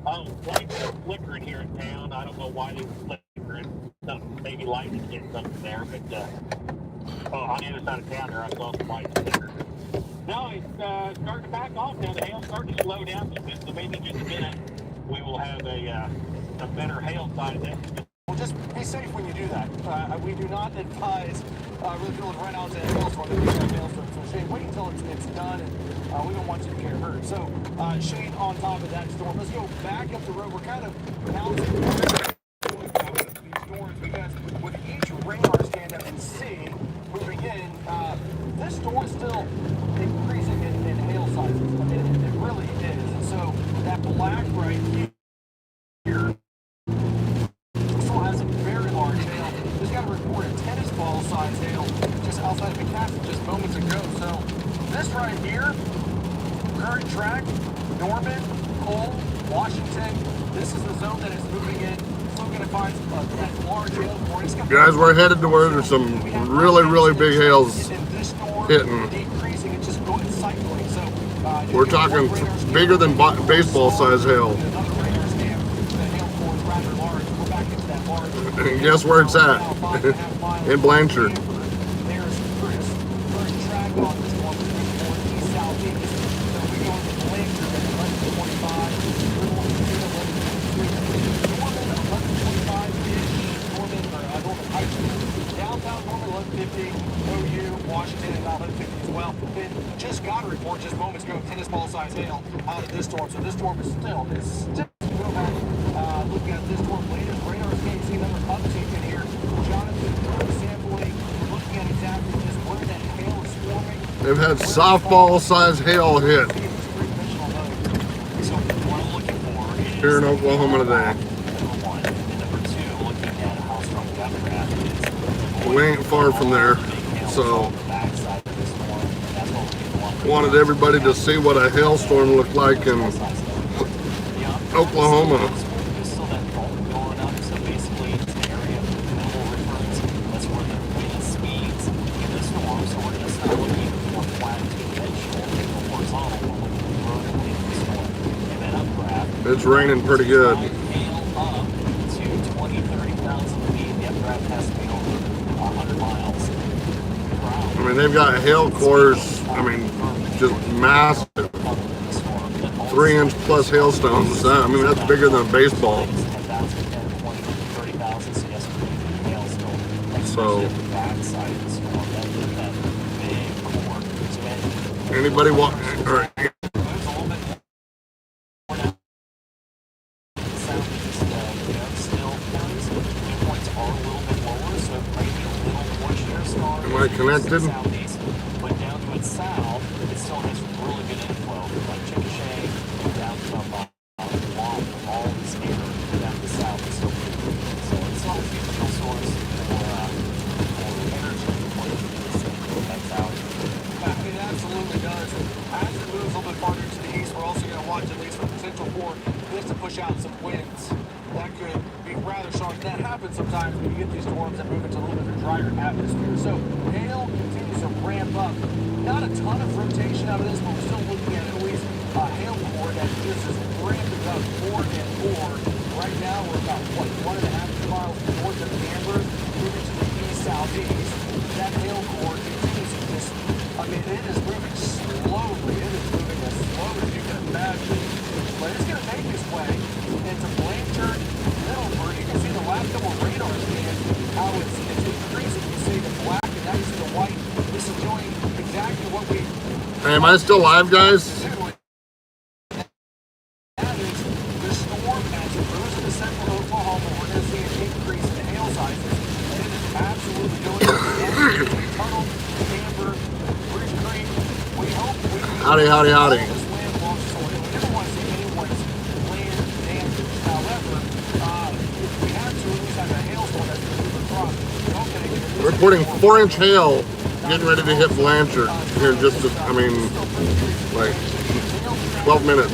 Lights are flickering here in town. I don't know why they were flickering. Maybe lightning hit something there, but on the other side of town there, I saw some lights flicker. No, it's starting to back off now. The hail's starting to slow down a bit, so maybe in just a minute we will have a better hail side of this. Well, just be safe when you do that. We do not advise really going right out to a hailstorm. So Shane, wait until it's done, and we don't want you to get hurt. So Shane, on top of that storm, let's go back up the road. We're kind of bouncing these storms because with each radar stand up and see moving in, this storm is still increasing in hail sizes. I mean, it really is. And so that black right here still has a very large hail. Just got to report a tennis ball size hail just outside of McCaffrey just moments ago. So this right here, current track, Norman, Cole, Washington, this is the zone that it's moving in. Still going to find that large hail. Guys, we're headed to where there's some really big hails hitting. Decreasing and just going cycling. So we're talking bigger than baseball size hail. And guess where it's at? In Blanchard. There's Chris. First track on this one between east southeast. So we go to Blanchard at 11:25. Norman Heights. Downtown Norman 11:50. OU, Washington at about 11:50 as well. And just got a report just moments ago, tennis ball size hail out of this storm. So this storm is still go back, looking at this storm later. Radar KC number uptick in here. Jonathan sampling, looking at exactly just where that hail is forming. They've had softball size hail hit here in Oklahoma today. We ain't far from there, so wanted everybody to see what a hailstorm looked like in Oklahoma. It's raining pretty good. I mean, they've got hail cores, I mean, just massive. 3-inch plus hailstones. I mean, that's bigger than a baseball. So, anybody want, or am I connected? But down to its south, it still has really good inflow, like Chickasha, down from all this air down to the south is still pretty good. So it's not a fuel source for energy that's out. It absolutely does. As it moves a little bit farther to the east, we're also going to watch at least for potential for this to push out some winds. That could be rather strong. That happens sometimes when you get these storms that move into a little bit of a drier atmosphere. So hail continues to ramp up. Not a ton of rotation out of this, but we're still looking at least a hail core that just is ramping up more and more. Right now, we're about, 1.5 miles north of Amber, moving to the east-southeast. That hail core continues to just, I mean, it is moving slowly. It is moving as slow as you can imagine. But it's going to make its way into Blanchard, Middleburg. You can see the last couple of radar scans, how it's increasing. You see the black and now you see the white. This is doing exactly what we... Hey, am I still live, guys? That is the storm as it moves into central Oklahoma. We're going to see an increase in hail sizes. And it is absolutely going to Tunnel, Amber, Bridge Creek. We hope we... Howdy. Reporting 4-inch hail getting ready to hit Blanchard here in just, like 12 minutes.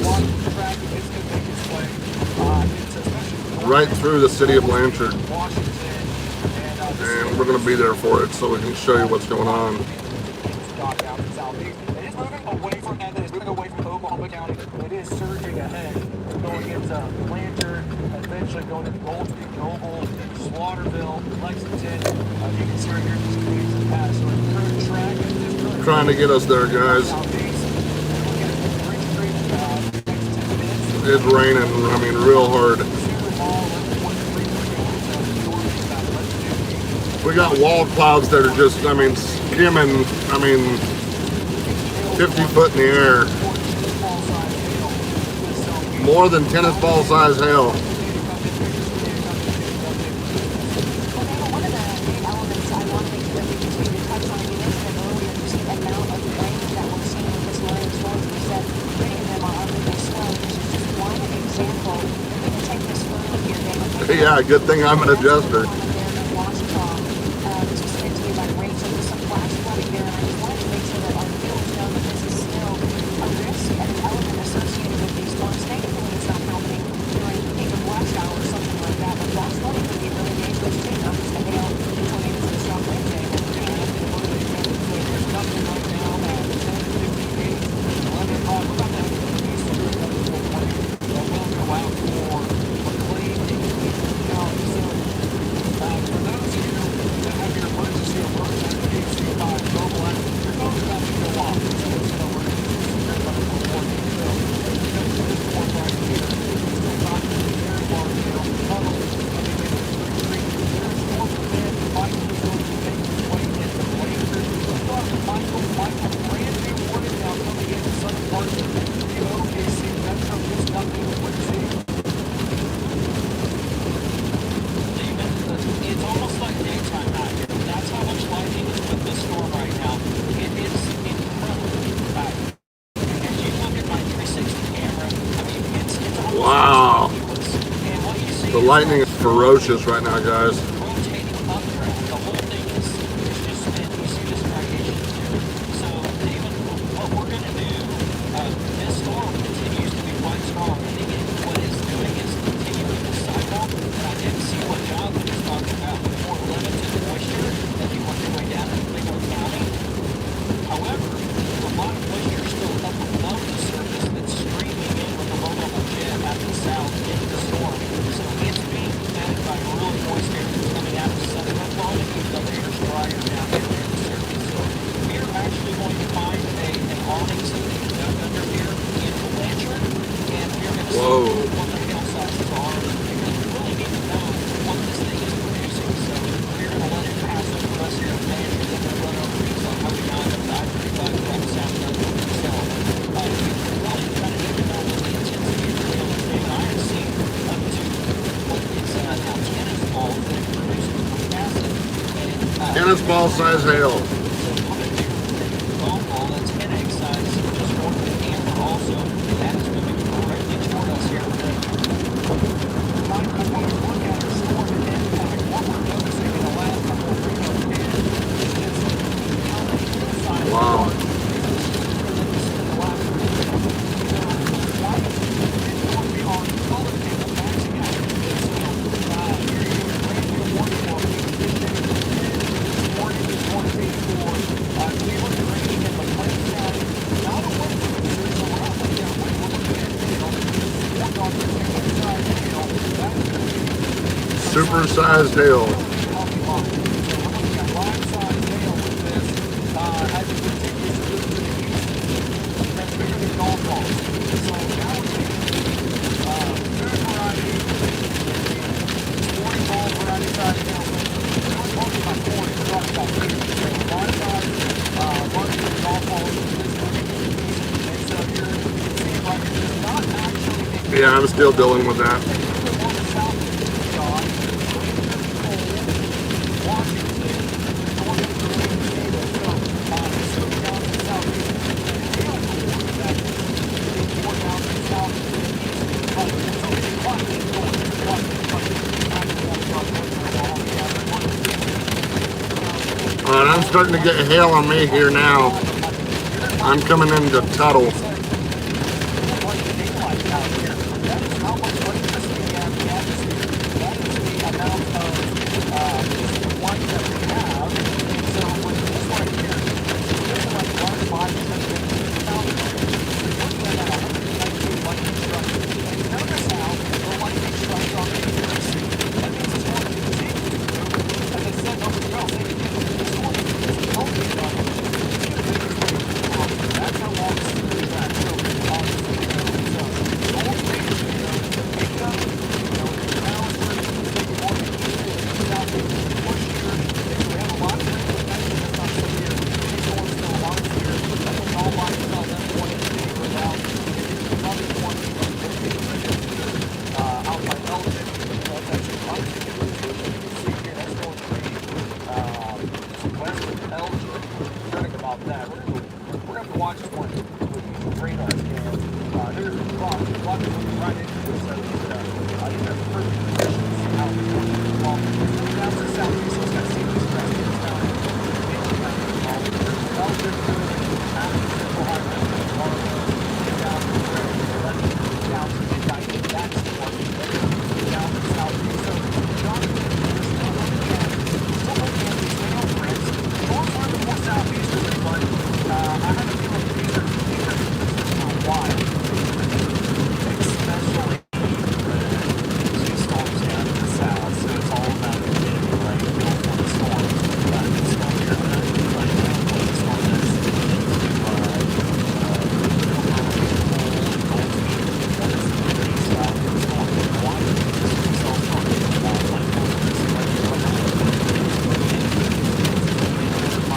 Right through the city of Blanchard. And we're going to be there for it so we can show you what's going on. It is moving away from Oklahoma County. It is surging ahead. going into Blanchard, eventually going into Goldsby, Noble, Slaughterville, Lexington. You can see right here these communities that pass. So the current track is this current Trying to get us there, guys. southeast. Look at Bridge Street, next 10 minutes. It's raining, I mean, real hard. We got wall clouds that are just, I mean, skimming, I mean, 50 foot in the air. More than tennis ball size hail. Well, one of the main elements I wanted that we continue to touch on, you mentioned it earlier, just the amount of rain that we're seeing with this line of storms. You said many of them are under snow. This is just one example. We can take this photo here, David. Yeah, good thing I'm an adjuster. Just sent to me by Rachel. There's some flash flooding there, and I just wanted to make sure that our viewers know that this is still a risk and an element associated with these storms. Thankfully, it's not happening during peak of rush hour or something like that, but flash flooding can be really dangerous too, not just the hail, the tornadoes, and the strong winds. There's nothing right now at 10:58, 11 o'clock. We're about to have a piece of it that will go out for McLean County. So, for those of you that have your emergency alerts at KC5 Global, your phone's about to go off. So it's no worries. You're about to report it. So, this report right here is still talking to very large hail tunnel. There's storm event. Michael is going to make his way into Blanchard. We've got Michael, brand new warning now coming in the southern part of the OKC Metro. Just nothing to what you see. It's almost like daytime out here. That's how much lightning is with this storm right now. It is incredibly bright. As you look at my 360 camera, I mean, it's almost Wow. continuous. And what you see The lightning is ferocious right now, guys. rotating updraft. The whole thing is just spin. You see this variation here. So, David, what we're going to do, this storm continues to be quite strong. And again, what it's doing is continuing the cycle. And I didn't see what Jonathan was talking about, more limited moisture as you work your way down into Cleveland County. However, a lot of moisture still up above the surface that's streaming in with the low-level jet out to the south into the storm. So it's being fed by really moist air that's coming out of the southern Oklahoma and keeps other air drier down here near the surface. So we're actually going to find an awning system dug under here in Blanchard, and we're going to Whoa. see what the hail sizes are, because we really need to know what this thing is producing. So we're going to let it pass over us here in Blanchard, then we'll run over east on Highway 9 up to I-35 from south down to the south. We really kind of need to know what the intensity of the hail is doing. I have seen up to what is now tennis balls that it produces when we pass it. And, Tennis ball size hail. Golf ball, that's 10x size, just north of Amber also. That is moving directly toward us here. Michael, when we look at our storm impact, what we're noticing in the last couple of weeks is how many hillsides Wow. Super sized hail. Yeah, I'm still dealing with that. Alright, I'm starting to get hail on me here now. I'm coming into Tuttle.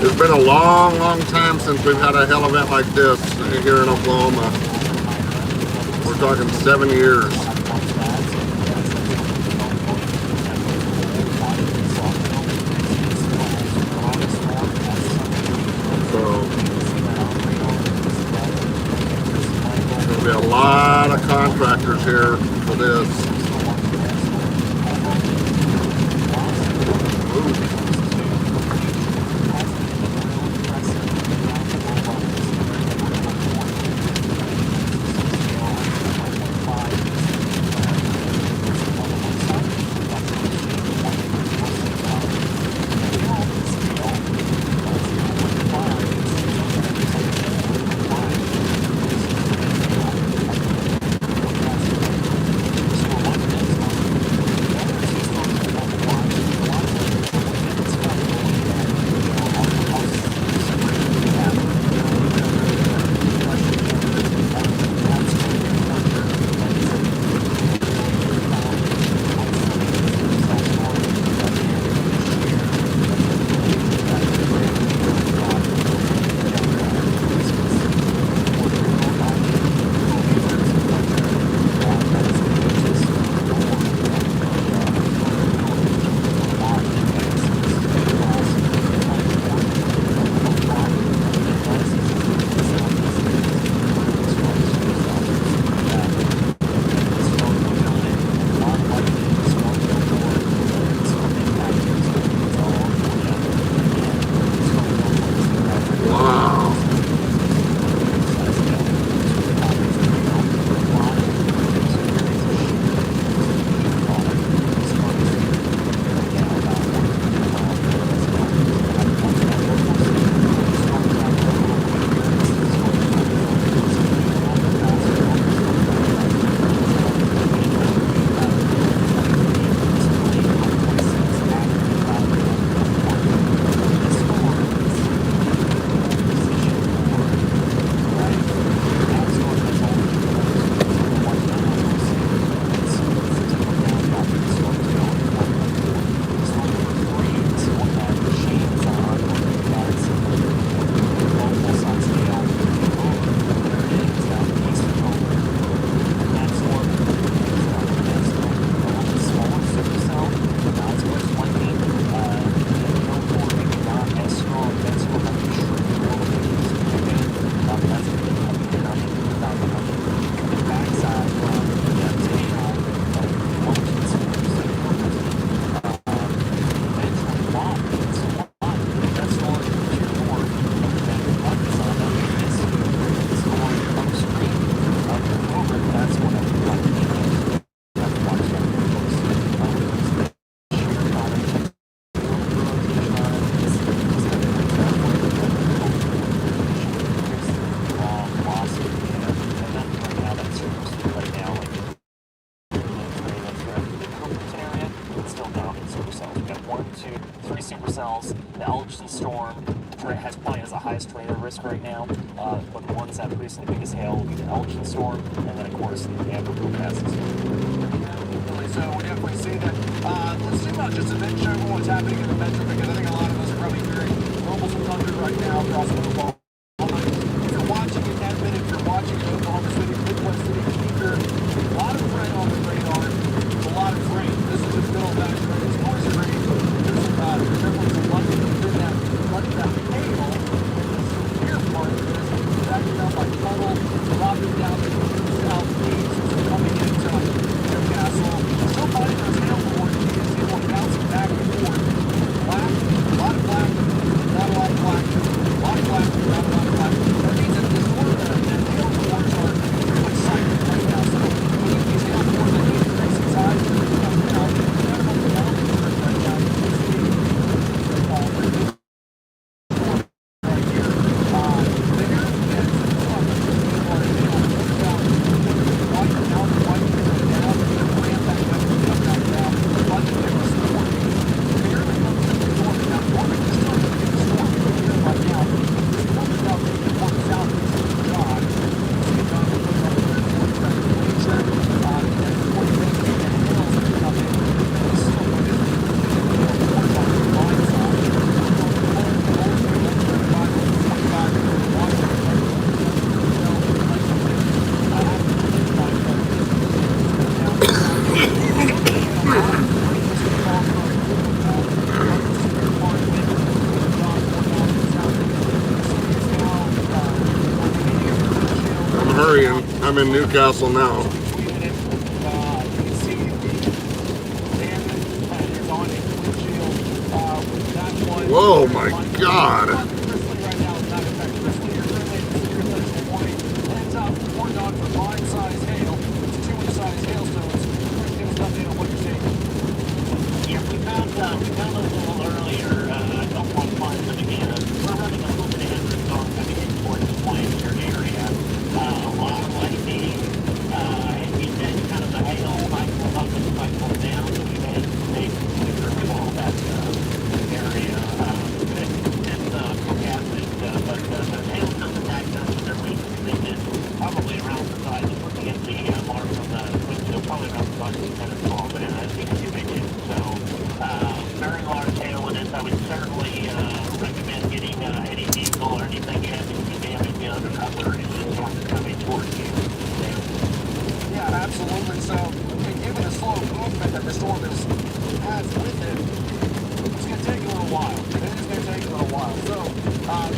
It's been a long, long time since we've had a hail event like this here in Oklahoma. We're talking 7 years. Be a lot of contractors here for this. The Elgin Storm has the highest tornado risk right now, but the ones that produce the biggest hail will be the Elgin Storm, and then of course the Amarillo passes. So we definitely see that. Let's zoom out just a bit, show everyone what's happening in the metro, because I think a lot of us are probably hearing rumbles and thunder right now across Oklahoma. If you're watching in Edmond, if you're watching in Oklahoma City, Midwest City, Beaver, a lot of rain on the radar. A lot of rain. This is just middle of that rain. It's noisy rain. There's definitely some lucky within that hail. And the severe part of this is backing up by total, dropping down to the southeast, coming into Newcastle. Still fighting those hail coordinates. You can see one bouncing back and forth. I'm hurrying. I'm in Newcastle now. Whoa, my God. Yeah, we found those a little earlier. I don't want to find them again. We're running a little bit of heavy storm coming in towards the Blanchard area. A lot of lightning, and we had kind of the hail cycle up and cycle down. So we've had some big through all that area. It's forecasted, but the hail comes attacked us with their wings. They've been probably around the size of looking at the mark on the windshield, probably around the size of the tennis ball, but I think it's too big. So, very large hail in it. I would certainly recommend getting any vehicle or anything you have any damage under cover if the storm is coming towards you. Yeah, absolutely. So, given the slow movement that the storm has with it, it's going to take a little while. It is going to take a little while. So,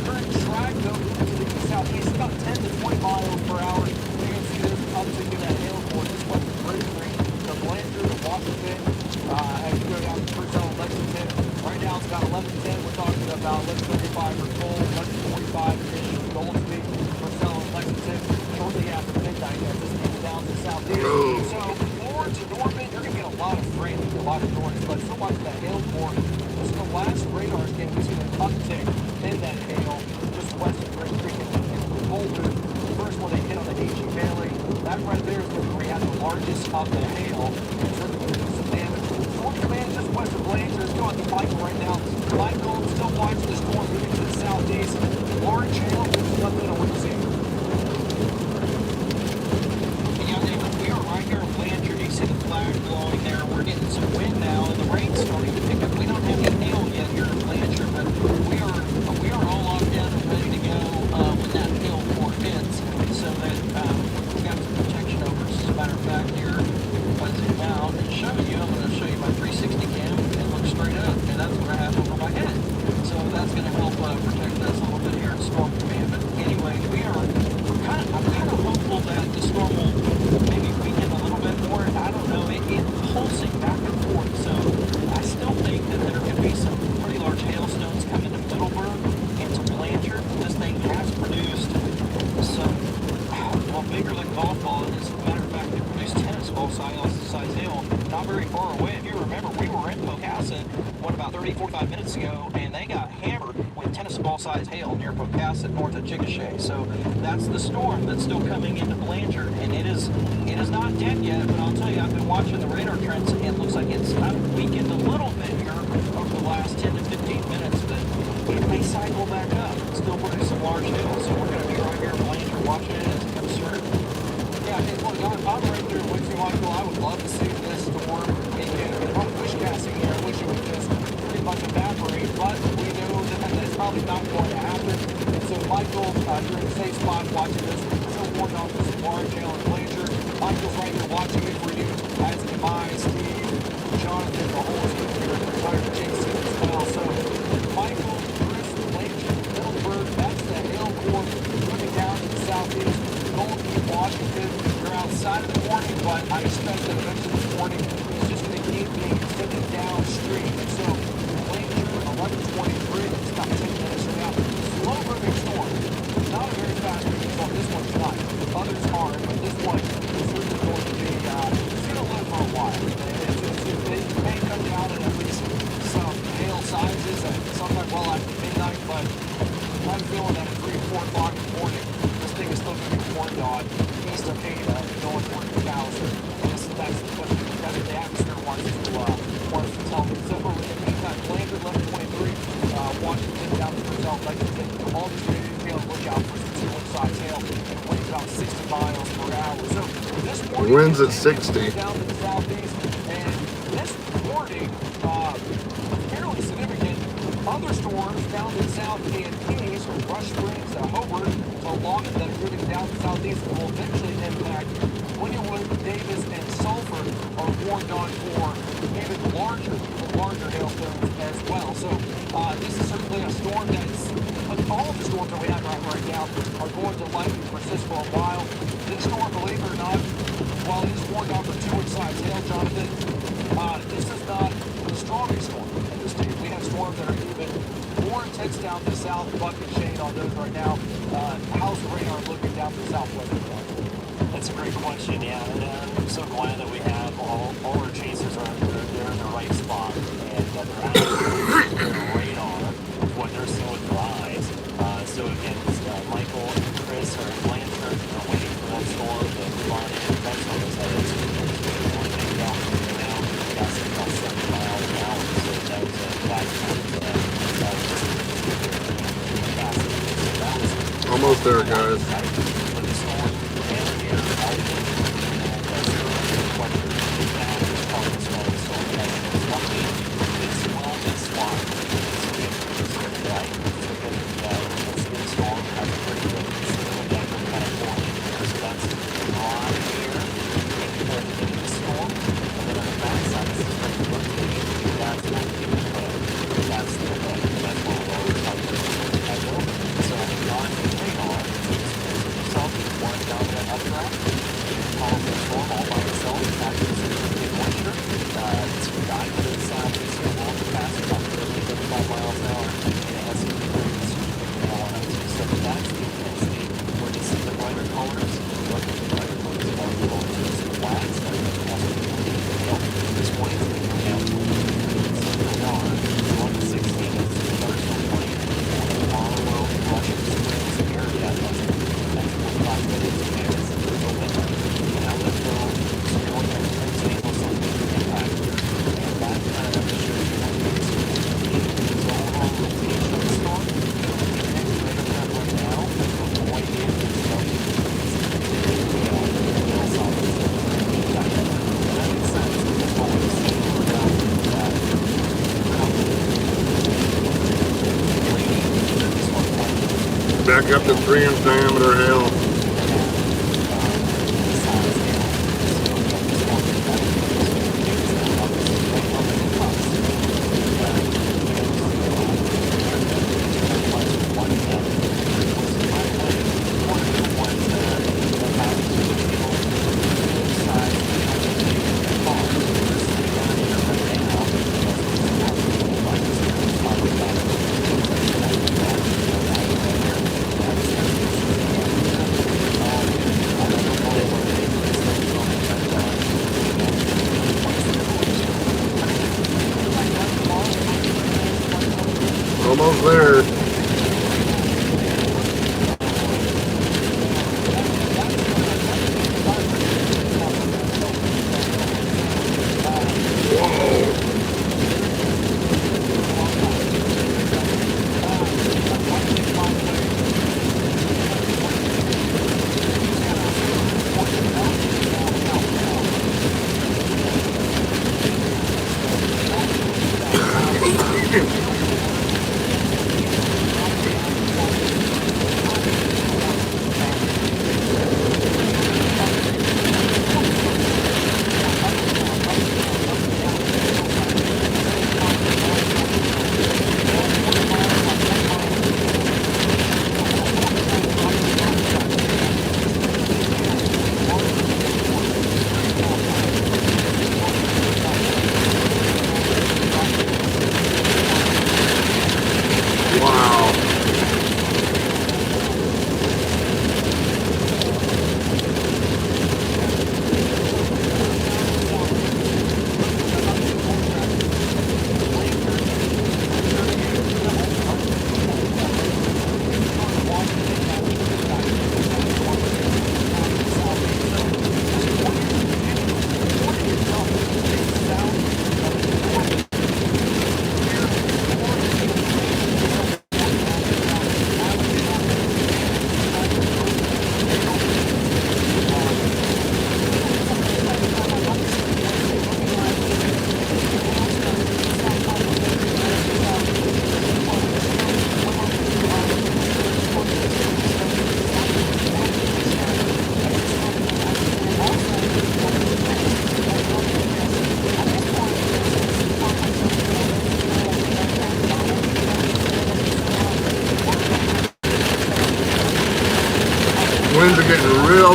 current track though to the southeast, about 10 to 20 miles per hour. You can see this uptick in that hail force. This west of Bravery, the Blanchard, the Washington. As you go down to Purcell, Lexington, right now it's about 11:10. We're talking about 11:35 for Cole, 11:45-ish for Goldsby, Purcell, and Lexington. Shortly after midnight, as this comes down to the southeast. So, forward to Norman, you're going to get a lot of rain, a lot of noise, but so much of that hail force. This is the last radar scan. We see an uptick in that hail just west of Great Creek and Boulder. The first one they hit on the HE Valley. That right there is where we have the largest of the hail. And certainly going to do some damage. Storm command just west of Blanchard. Let's go out to Michael right now. Michael, still watching the storm moving to the southeast. Large hail, just nothing on what you see. Yeah, David, we are right here in Blanchard. You see the flag blowing there. We're getting some wind now, and the rain's starting to pick up. We don't have any hail yet here in Blanchard, but we are all locked down and ready to go when that hail core hits, so that we've got some protection over us. As a matter of fact, here, if I zoom out and show you, I'm going to show you my 360 cam and look straight up, and that's what I have over my head. So that's going to help protect us a little bit here in Storm Command. But anyway, I'm kind of hopeful that the storm will maybe weaken a little bit more. I don't know. It's pulsing back and forth. So I still think that there could be some pretty large hailstones coming to Middleburg and to Blanchard. This thing has produced some, well, bigger than golf balls. As a matter of fact, it produced tennis ball size hail not very far away. If you remember, we were in Pocasset, about 30, 45 minutes ago, and they got hammered with tennis ball size hail near Pocasset, north of Chickasha. So that's the storm that's still coming into Blanchard, and it is not dead yet, but I'll tell you, I've been watching the radar trends, and it looks like it's kind of weakened a little bit here over the last 10 to 15 minutes, but it may cycle back up and still produce some large hail. So we're going to be right here in Blanchard watching it as it comes through. Yeah, and look, I'm right there with you, Michael. I would love to see this storm and run wish casting here. I wish it would just pretty much evaporate, but we know that that's probably not going to happen. And so, Michael, you're in a safe spot watching this. We're still warned off this large hail in Blanchard. Michael's right here watching it for you, as am I, Steve, Jonathan, the whole team here at the entire JC as well. So, Michael, Chris, Blanchard, Middleburg, that's the hail core moving down to the southeast. Golden, Washington, you're outside of the warning, but I expect that eventually this warning is just going to keep me sitting downstream. And so, Blanchard, 11:23, it's about 10 minutes from now. Slow moving storm. Not a very fast moving storm. This one's not. Others aren't, but this one is certainly going to be, it's going to live for a while. It may come down at least some hail sizes at sometime well after midnight, but I'm feeling that at 3 or 4 o'clock in the morning, this thing is still going to be warned on east of Ada and going towards McAllister. And that's what the atmosphere wants to tell me. So in the meantime, Blanchard 11:23, Washington down to Purcell, Lexington, all these ready to be on the lookout for some 2-inch size hail and winds about 60 miles per hour. So this morning, winds at 60. down to the southeast, and this warning, fairly significant. Other storms down to the south and Keys, from Rush Springs to Hobart, to Longman that are moving down to the southeast will eventually impact Wynnewood, Davis, and Sulphur, or are warned on for even larger hailstones as well. So this is certainly a storm that's, all of the storms that we have right now are going to likely persist for a while. This storm, believe it or not, while it is warned on for 2-inch size hail, Jonathan, this is not the strongest storm in the state. We have storms that are even more intense down to the south. Buck and Shane on those right now. How's the radar looking down to the southwest? That's a great question, yeah. And I'm so glad that we have all our chasers are they're in the right spot and that they're actually their radar of what they're seeing with their eyes. So again, Michael and Chris are in Blanchard. They're waiting for that storm to move on in. That's what I said. It's really big out now. Got about 70 miles an hour. So that was a bad time for them. Almost there, guys. But the storm down here, all the Back up to 3-inch diameter hail.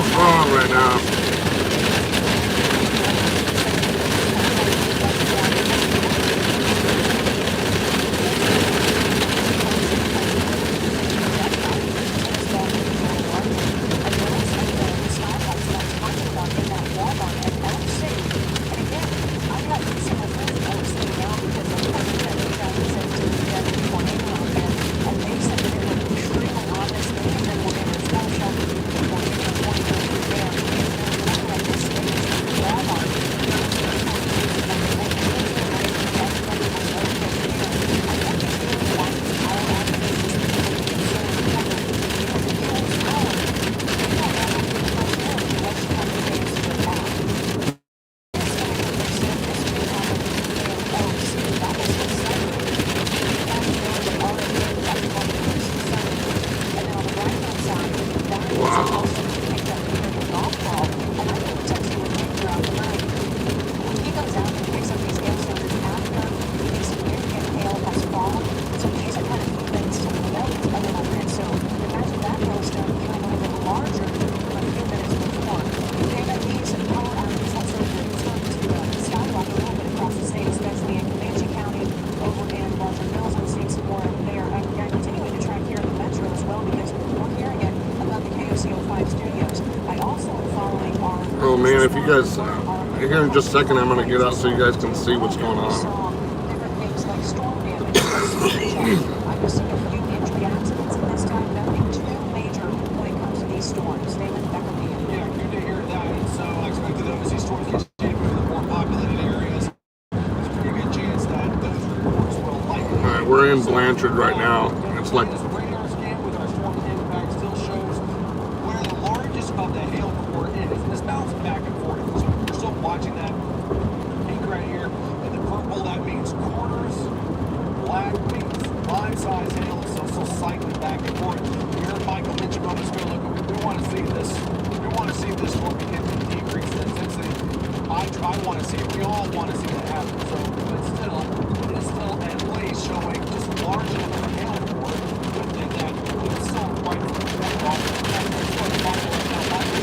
real strong right now. Oh man, if you guys, here in just a second, I'm gonna get out so you guys can see what's going on. Different things like storm damage. I've seen a few injury accidents in this time. Nothing too major when it comes to these storms. David, back up to you. Yeah, good to hear that. And so I expect that as these storms continue to move to the more populated areas, there's a pretty good chance that those reports will likely. All right, we're in Blanchard right now. It's like This radar scan with our storm impact still shows where the largest of the hail report is. And this bounces back and forth. So we're still watching that peak right here. And the purple, that means quarters. Black means line-size hail. So still cycling back and forth. You heard Michael mention moments ago, look, we want to see this. We want to see this storm begin to decrease in intensity. I want to see it. We all want to see that happen. So, but still, it is still at least showing just large enough of a hail report. But then that it's still right from the point off. That's what the Bible right now. Bible is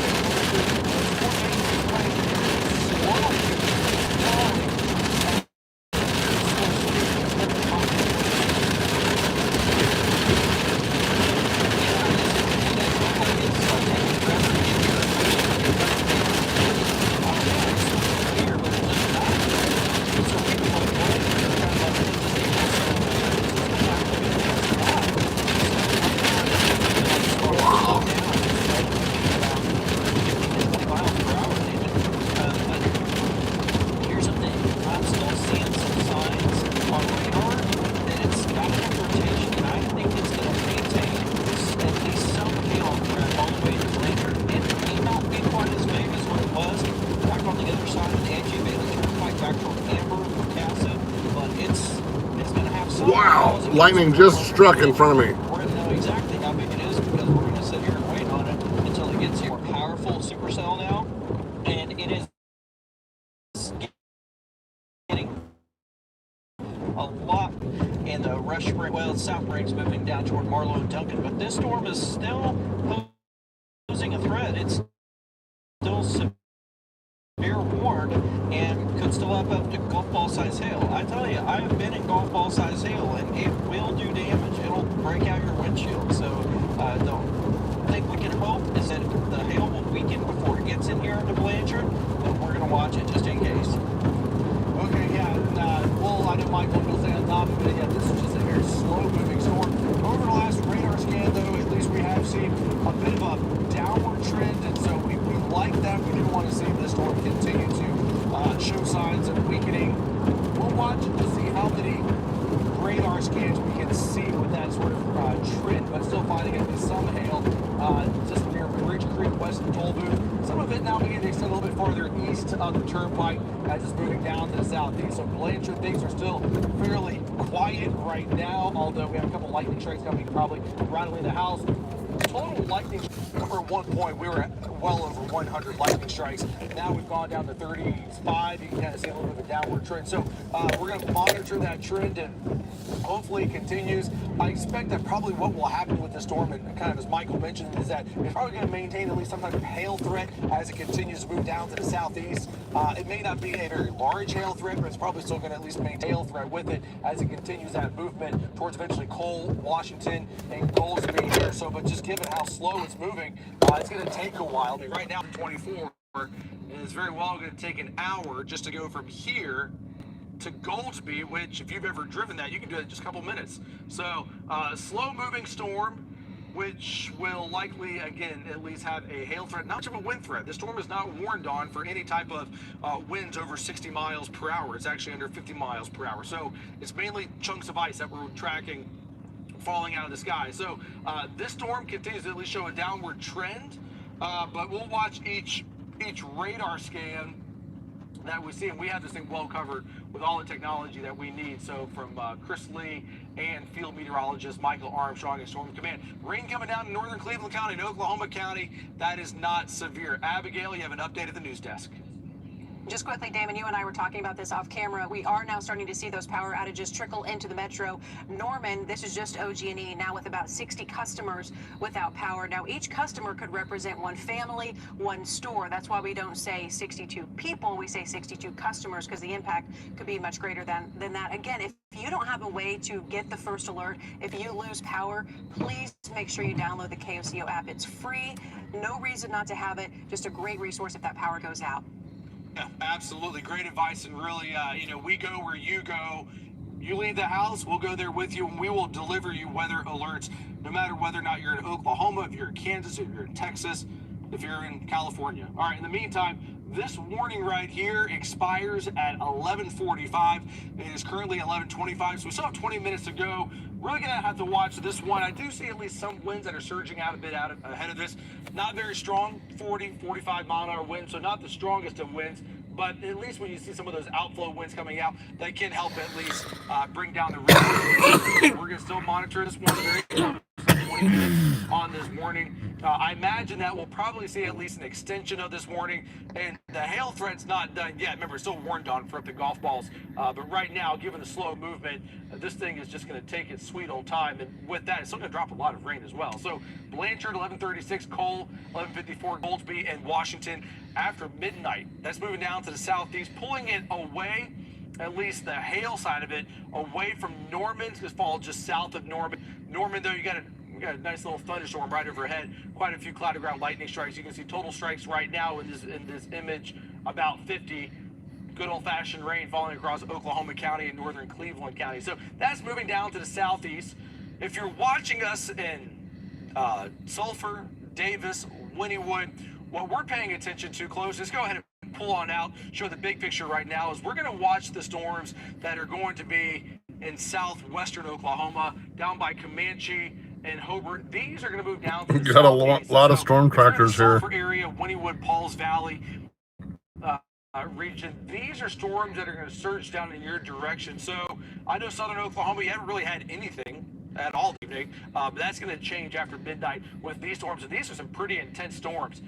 Here's the thing, I'm still seeing some signs on radar that it's got enough rotation, and I think it's going to maintain at least some hail threat all the way to Blanchard. It may not be quite as big as what it was back on the other side of the Angie Bailey Turnpike, back from Amber, Casa, but it's going to have some. wow, lightning just struck in front of me. We're going to know exactly how big it is because we're going to sit here and wait on it until it gets more powerful supercell now, and it is getting a lot in the Rush Spring. Well, South Spring's moving down toward Marlow and Duncan, but this storm is still posing a threat. It's still severe warned and could still have up to golf ball size hail. I tell you, I have been in golf ball size hail, and it will do damage. It'll break out your windshield. So the thing we can hope is that the hail will weaken before it gets in here into Blanchard, but we're going to watch it just in case. Okay, yeah, and well, I know Michael will say on top of it, yeah, this is just a very slow-moving storm. Over the last radar scan, though, at least we have seen a bit of a downward trend, and so we like that. We do want to see this storm continue to show signs of weakening. We'll watch it to see how many radar scans we can see with that sort of trend, but still finding at least some hail just near Bridge Creek, west of Toll Booth. Some of it now beginning to extend a little bit farther east of the turnpike, just moving down to the southeast. So Blanchard, things are still fairly quiet right now, although we have a couple lightning strikes coming probably rattling the house. Total lightning, at one point we were at well over 100 lightning strikes. Now we've gone down to 35. You can kind of see a little bit of a downward downward trend. So we're going to monitor that trend and hopefully it continues. I expect that probably what will happen with the storm, and kind of as Michael mentioned, is that it's probably going to maintain at least some type of hail threat as it continues to move down to the southeast. It may not be a very large hail threat, but it's probably still going to at least maintain hail threat with it as it continues that movement towards eventually Cole, Washington, and Goldsby here. So, but just given how slow it's moving, it's going to take a while. I mean, right now, 24, and it's very well going to take an hour just to go from here to Goldsby, which if you've ever driven that, you can do it in just a couple minutes. So slow moving storm, which will likely, again, at least have a hail threat, not much of a wind threat. The storm is not warned on for any type of winds over 60 miles per hour. It's actually under 50 miles per hour. So it's mainly chunks of ice that we're tracking falling out of the sky. So this storm continues to at least show a downward trend, but we'll watch each radar scan that we see, and we have this thing well covered with all the technology that we need. So from Chris Lee and field meteorologist Michael Armstrong and Storm Command. Rain coming down in northern Cleveland County and Oklahoma County. That is not severe. Abigail, you have an update at the news desk. Just quickly, Damon, you and I were talking about this off camera. We are now starting to see those power outages trickle into the metro. Norman, this is just OG&E, now with about 60 customers without power. Now, each customer could represent one family, one store. That's why we don't say 62 people. We say 62 customers, because the impact could be much greater than that. Again, if you don't have a way to get the first alert, if you lose power, please make sure you download the KOCO app. It's free. No reason not to have it. Just a great resource if that power goes out. Yeah, absolutely. Great advice. And really, we go where you go. You leave the house, we'll go there with you, and we will deliver you weather alerts, no matter whether or not you're in Oklahoma, if you're in Kansas, if you're in Texas, if you're in California. All right, in the meantime, this warning right here expires at 11:45. It is currently 11:25, so we still have 20 minutes to go. Really gonna have to watch this one. I do see at least some winds that are surging out a bit ahead of this. Not very strong, 40, 45 mile an hour winds, so not the strongest of winds, but at least when you see some of those outflow winds coming out, that can help at least bring down the risk. We're gonna still monitor this one very closely. 20 minutes on this warning. I imagine that we'll probably see at least an extension of this warning, and the hail threat's not done yet. Remember, it's still warned on for up to golf balls, but right now, given the slow movement, this thing is just going to take its sweet old time, and with that, it's still going to drop a lot of rain as well. So Blanchard, 11:36, Cole, 11:54, Goldsby, and Washington after midnight. That's moving down to the southeast, pulling it away, at least the hail side of it, away from Norman. It's fall just south of Norman. Norman, though, you got a nice little thunderstorm right overhead. Quite a few cloud to ground lightning strikes. You can see total strikes right now in this image, about 50. Good old-fashioned rain falling across Oklahoma County and northern Cleveland County. So that's moving down to the southeast. If you're watching us in Sulphur, Davis, Wynnewood, what we're paying attention to close, just go ahead and pull on out, show the big picture right now, is we're going to watch the storms that are going to be in southwestern Oklahoma, down by Comanche and Hobart. These are going to move down to the We've got a lot of storm trackers here. Area, Wynnewood, Pauls Valley region. These are storms that are going to surge down in your direction. So I know southern Oklahoma, you haven't really had anything at all evening, but that's going to change after midnight with these storms. And these are some pretty intense storms.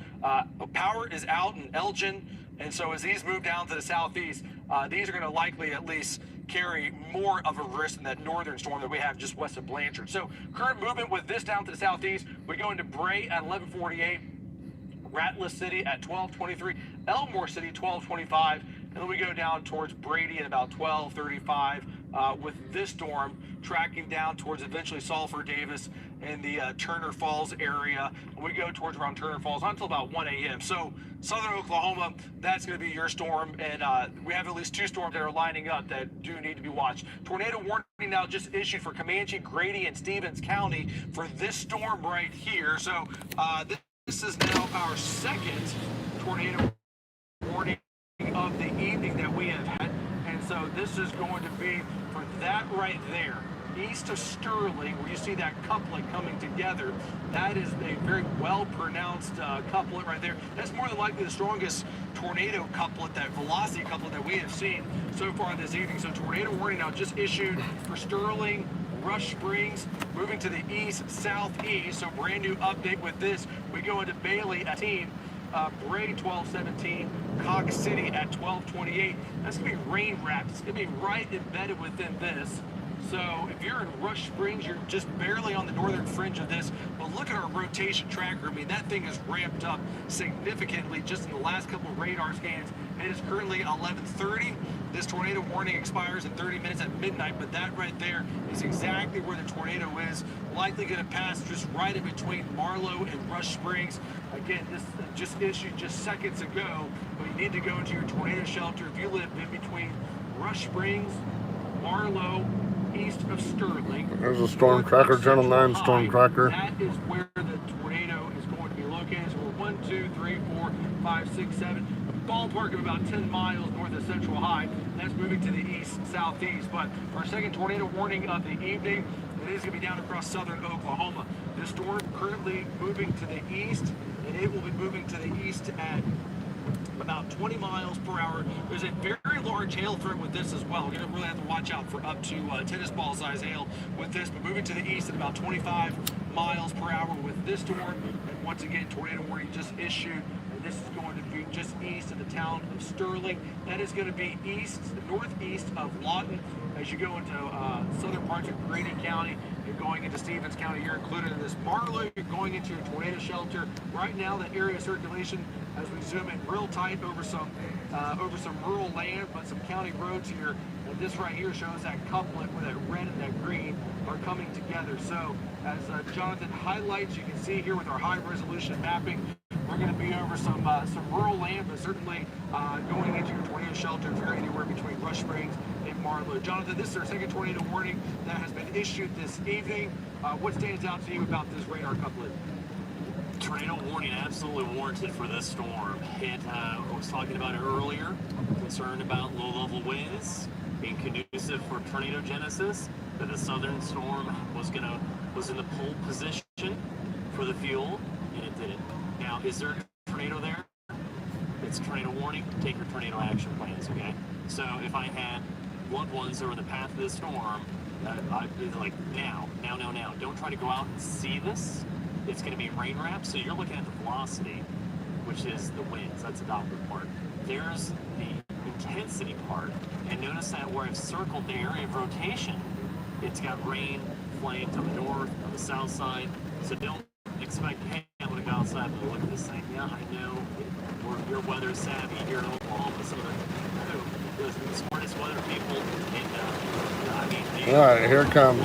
Power is out in Elgin, and so as these move down to the southeast, these are going to likely at least carry more of a risk than that northern storm that we have just west of Blanchard. So current movement with this down to the southeast, we go into Bray at 11:48, Ratliff City at 12:23, Elmore City 12:25, and then we go down towards Brady at about 12:35 with this storm tracking down towards eventually Sulphur, Davis, and the Turner Falls area. And we go towards around Turner Falls not until about 1 a.m. So southern Oklahoma, that's going to be your storm, and we have at least two storms that are lining up that do need to be watched. Tornado warning now just issued for Comanche, Grady, and Stevens County for this storm right here. So this is now our second tornado warning of the evening that we have had, and so this is going to be for that right there, east of Sterling, where you see that couplet coming together. That is a very well-pronounced couplet right there. That's more than likely the strongest tornado couplet, that velocity couplet that we have seen so far this evening. So tornado warning now just issued for Sterling, Rush Springs, moving to the east, southeast. So brand new update with this. We go into Bailey at 18. Bray 1217, Cox City at 1228. That's going to be rain wrapped. It's going to be right embedded within this. So if you're in Rush Springs, you're just barely on the northern fringe of this. But look at our rotation tracker. I mean, that thing is ramped up significantly just in the last couple of radar scans. It is currently 11:30. This tornado warning expires in 30 minutes at midnight, but that right there is exactly where the tornado is. Likely going to pass just right in between Marlow and Rush Springs. Again, this just issued just seconds ago, but you need to go into your tornado shelter if you live in between Rush Springs, Marlow, east of Sterling. There's a storm tracker, Channel 9 storm tracker. That is where the tornado is going to be located. So we're 1, 2, 3, 4, 5, 6, 7. Ballpark of about 10 miles north of Central High. That's moving to the east-southeast. But our second tornado warning of the evening, it is going to be down across southern Oklahoma. This storm currently moving to the east, and it will be moving to the east at about 20 miles per hour. There's a very large hail threat with this as well. We're going to really have to watch out for up to tennis ball size hail with this, but moving to the east at about 25 miles per hour with this storm. And once again, tornado warning just issued. And this is going to be just east of the town of Sterling. That is going to be northeast of Lawton. As you go into southern parts of Grady County, you're going into Stevens County, you're included in this. Marlow, you're going into your tornado shelter. Right now, the area of circulation, as we zoom in real tight over some rural land, but some county roads here. And this right here shows that couplet where that red and that green are coming together. So as Jonathan highlights, you can see here with our high resolution mapping, we're going to be over some rural land, but certainly going into your tornado shelter if you're anywhere between Rush Springs and Marlow. Jonathan, this is our second tornado warning that has been issued this evening. What stands out to you about this radar couplet? Tornado warning absolutely warranted for this storm. I was talking about it earlier, concerned about low-level winds being conducive for tornado genesis, that the southern storm was in the pole position for the fuel, and it didn't. Now, is there a tornado there? It's tornado warning. Take your tornado action plans, okay? So if I had loved ones that were in the path of this storm, I'd be like, now. Don't try to go out and see this. It's going to be rain wrapped, so you're looking at the velocity, which is the winds. That's the Doppler part. There's the intensity part, and notice that where I've circled the area of rotation, it's got rain flanked on the north, on the south side. So don't expect, hey, I'm going to go outside and look at this thing. Yeah, I know you're weather savvy here in Oklahoma. Some of the smartest weather people, and I mean, All right, here it comes.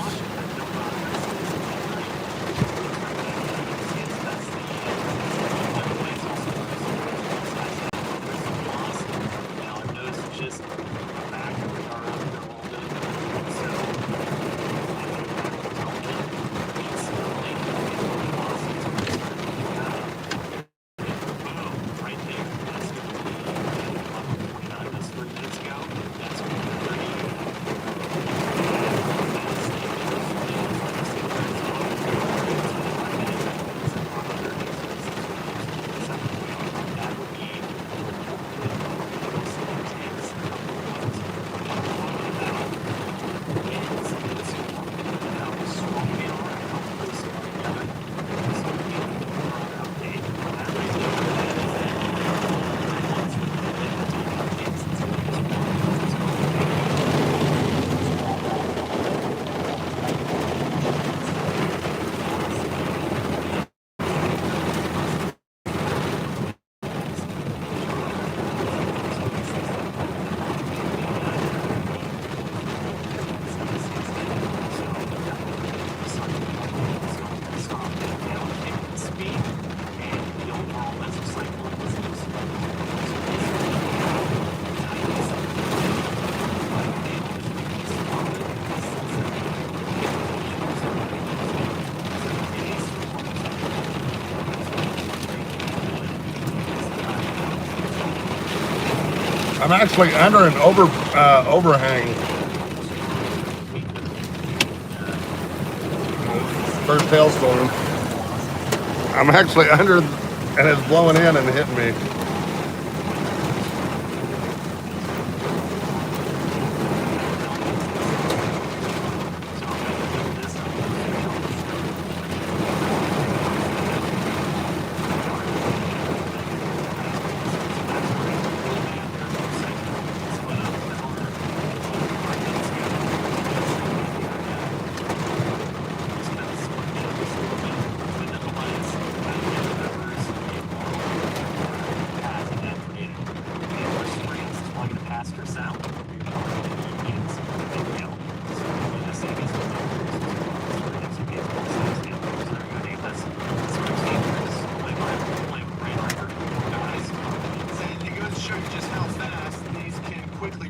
I'm actually under an overhang. First hailstorm. I'm actually under, and it's blowing in and hitting me.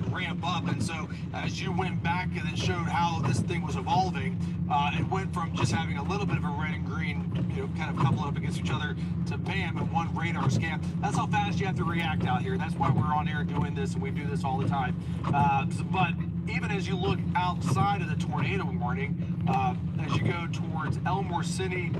ramp up. And so as you went back and then showed how this thing was evolving, it went from just having a little bit of a red and green, kind of coupled up against each other, to bam, and one radar scan. That's how fast you have to react out here. That's why we're on air doing this, and we do this all the time. But even as you look outside of the tornado warning, as you go towards Elmore City,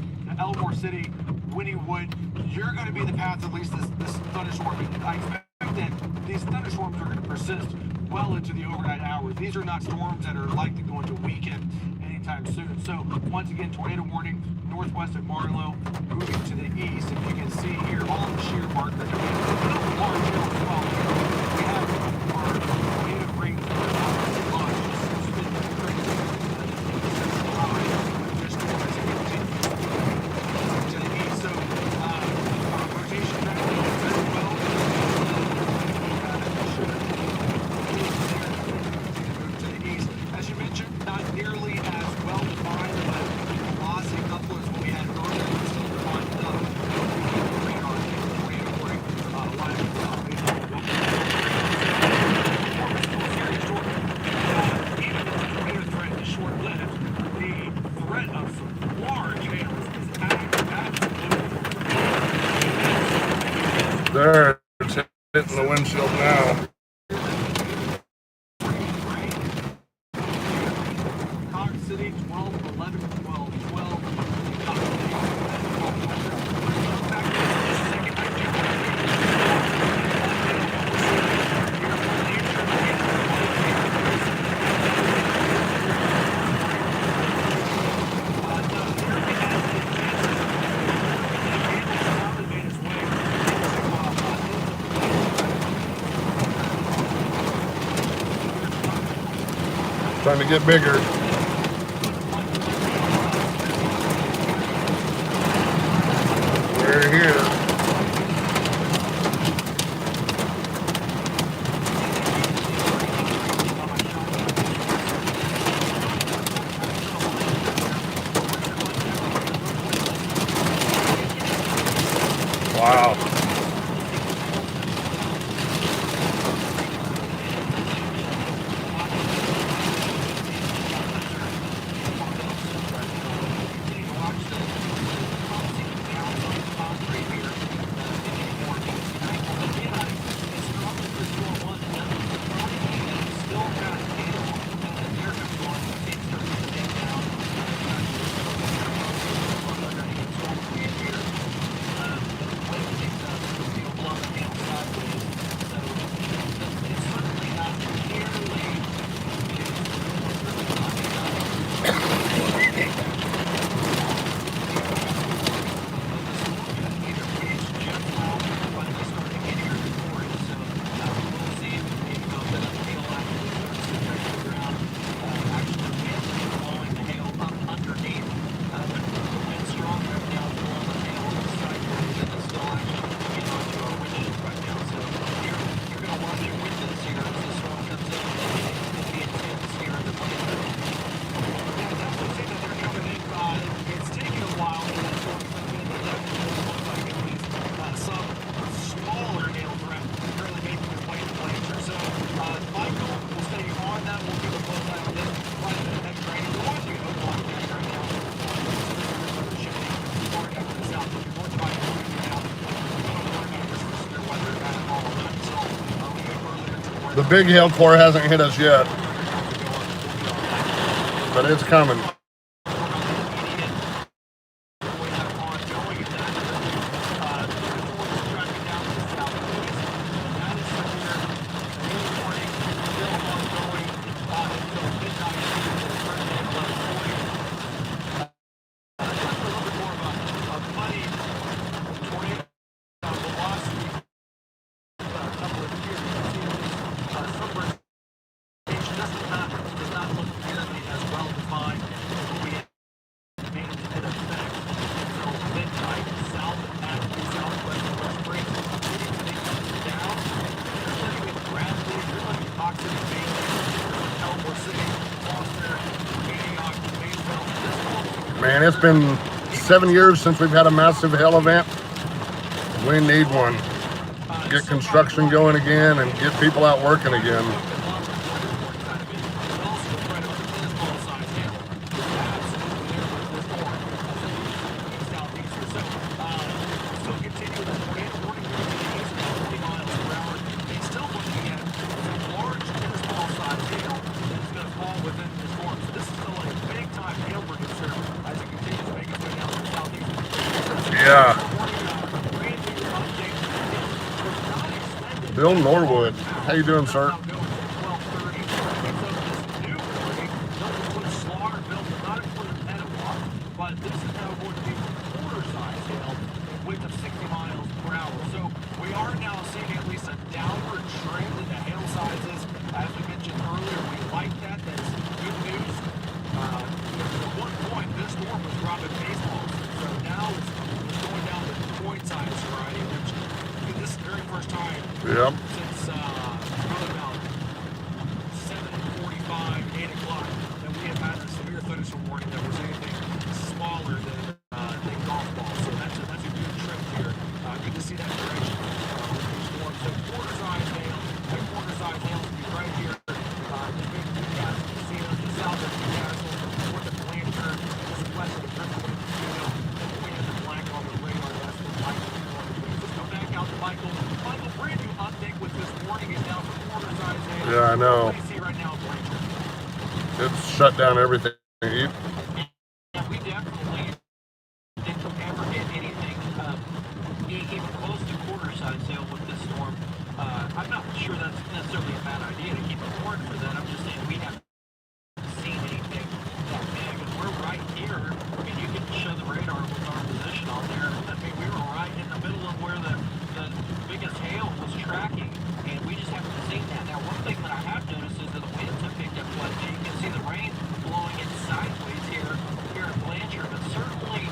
Wynnewood, you're going to be the path, at least this thunderstorm. I expect that these thunderstorms are going to persist well into the overnight hours. These are not storms that are likely to go into weekend anytime soon. So once again, tornado warning northwest of Marlow, moving to the east. If you can see here, all the shear markers. We have our tornado rings There, it's hitting the windshield now. Cog City, 12, 11, 12, 12. Trying to get bigger. We're here. Wow. The big hail core hasn't hit us yet, but it's coming. Man, it's been 7 years since we've had a massive hail event. We need one. Get construction going again and get people out working again. Yeah. Bill Norwood. How you doing, sir? But this is now going to be quarter size hail, winds of 60 miles per hour. So we are now seeing at least a downward trend in the hail sizes. As we mentioned earlier, we like that. That's good news. At one point, this storm was dropping baseballs. So now it's going down to point size variety, which this is the very first time since probably about 7:45, 8 o'clock that we have had a severe thunderstorm warning that was anything smaller than golf balls. So that's a good trip here. Good to see that direction with these storms. So quarter size hail, that quarter size hail will be right here. The big Newcastle Casino, just south of Newcastle, north of Blanchard, just west of the Brentwood Casino. And we have the black on the radar. That's what Michael is on. Let's go back out to Michael. Michael, brand new update with this warning is now for quarter size hail. Yeah, I know. What do you see right now, Blanchard? It's shut down everything. Yeah, we definitely didn't ever get anything even close to quarter size hail with this storm. I'm not sure that's necessarily a bad idea to keep a warning for that. I'm just saying we haven't seen anything that big, and we're right here. I mean, you can show the radar with our position on there. I mean, we were right in the middle of where the biggest hail was tracking, and we just haven't seen that. Now, one thing that I have noticed is that the winds have picked up quite a bit. You can see the rain blowing it sideways here in Blanchard, but certainly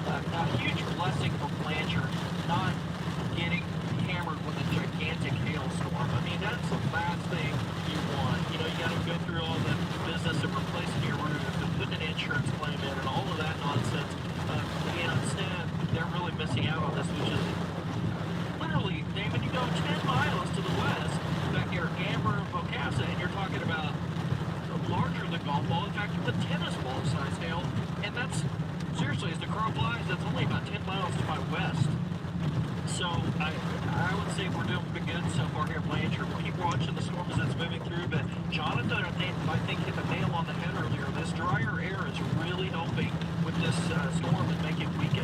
a huge blessing for Blanchard not getting hammered with a gigantic hailstorm. I mean, that's the last thing you want. You know, you got to go through all the business of replacing your roof and putting an insurance claim in and all of that nonsense. You know, instead, they're really missing out on this, which is literally, David, you go 10 miles to the west, back here, Amber and Bocassa, and you're talking about larger than golf ball. In fact, it's a tennis ball size hail, and that's, seriously, as the crow flies, that's only about 10 miles to my west. So I would say we're doing pretty good so far here at Blanchard. We'll keep watching the storm as it's moving through, but Jonathan, I think hit the nail on the head earlier. This drier air is really helping with this storm and make it weaken.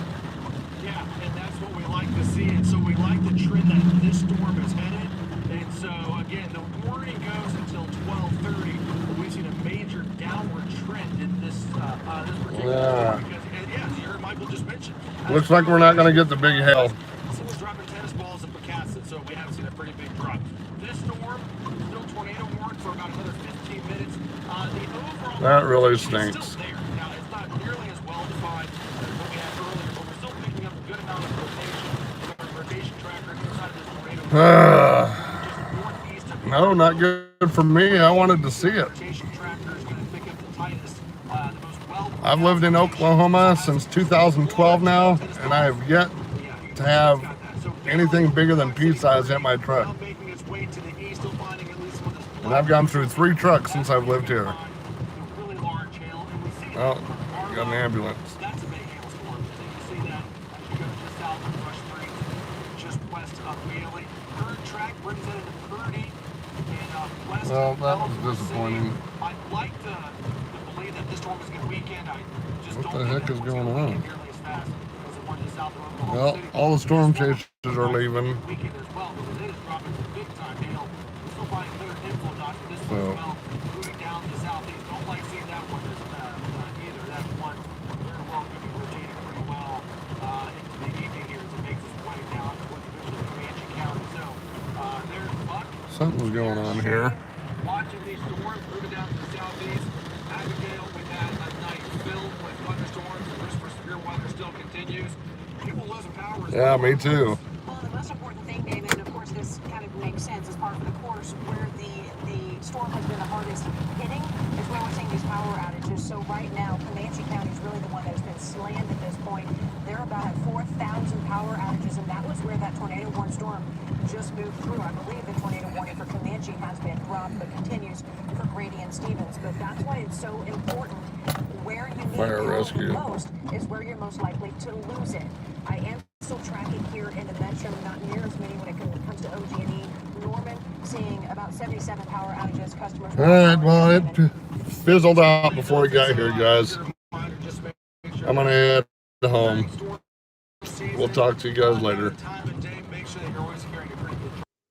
Yeah, and that's what we like to see. And so we like the trend that this storm is headed. And so, again, the warning goes until 12:30. But we've seen a major downward trend in this particular storm. Because, as you heard Michael just mention. Looks like we're not going to get the big hail. Someone's dropping tennis balls in Bocassa, so we have seen a pretty big drop. This storm, still tornado warned for about another 15 minutes. The overall That really is stinks. still there. Now, it's not nearly as well defined as what we had earlier, but we're still picking up a good amount of rotation with our rotation tracker inside of this tornado. Just northeast of No, not good for me. I wanted to see it. rotation tracker is going to pick up the tightest, the most well. I've lived in Oklahoma since 2012 now, and I have yet to have anything bigger than pea size hit my truck. And I've gone through 3 trucks since I've lived here. Oh, got an ambulance. That's a big hailstorm. And then you see that as you go just south of Rush Springs, just west of Wheelie. Third track brings it into Purdy and west Well, of that was Elmwood disappointing. City. I'd like to believe that this storm is going to weaken. I just What don't the think heck that is one's going gonna on? weaken nearly as fast as the one just south of Oklahoma Well, City. all the storm chasers are leaving. Weekend as well, because it is dropping some big time hail. We're still finding clear info dots for this one So- as well, moving down to the southeast. Don't like seeing that one either. That one very well could be rotating pretty well into the evening here as it makes its way down towards Comanche County. So there's Buck. Something's going on here. Watching these storms moving down to the southeast. Abigail, we've had a night filled with thunderstorms. The risk for severe weather still continues. People losing power as Yeah, well. me too. Well, the most important thing, David, and of course this kind of makes sense as part of the course, where the storm has been the hardest hitting is where we're seeing these power outages. So right now, Comanche County is really the one that has been slammed at this point. They're about at 4,000 power outages, and that was where that tornado warning storm just moved through. I believe the tornado warning for Comanche has been dropped, but continues for Grady and Stevens. But that's why it's so important. Where you need Fire help rescue. the most is where you're most likely to lose it. I am still tracking here in the metro, not near as many when it comes to OG&E. Norman seeing about 77 power outages. Customers. All right, well, it fizzled out before we got here, guys. I'm gonna head home. We'll talk to you guys later. Time and day, make sure that you're always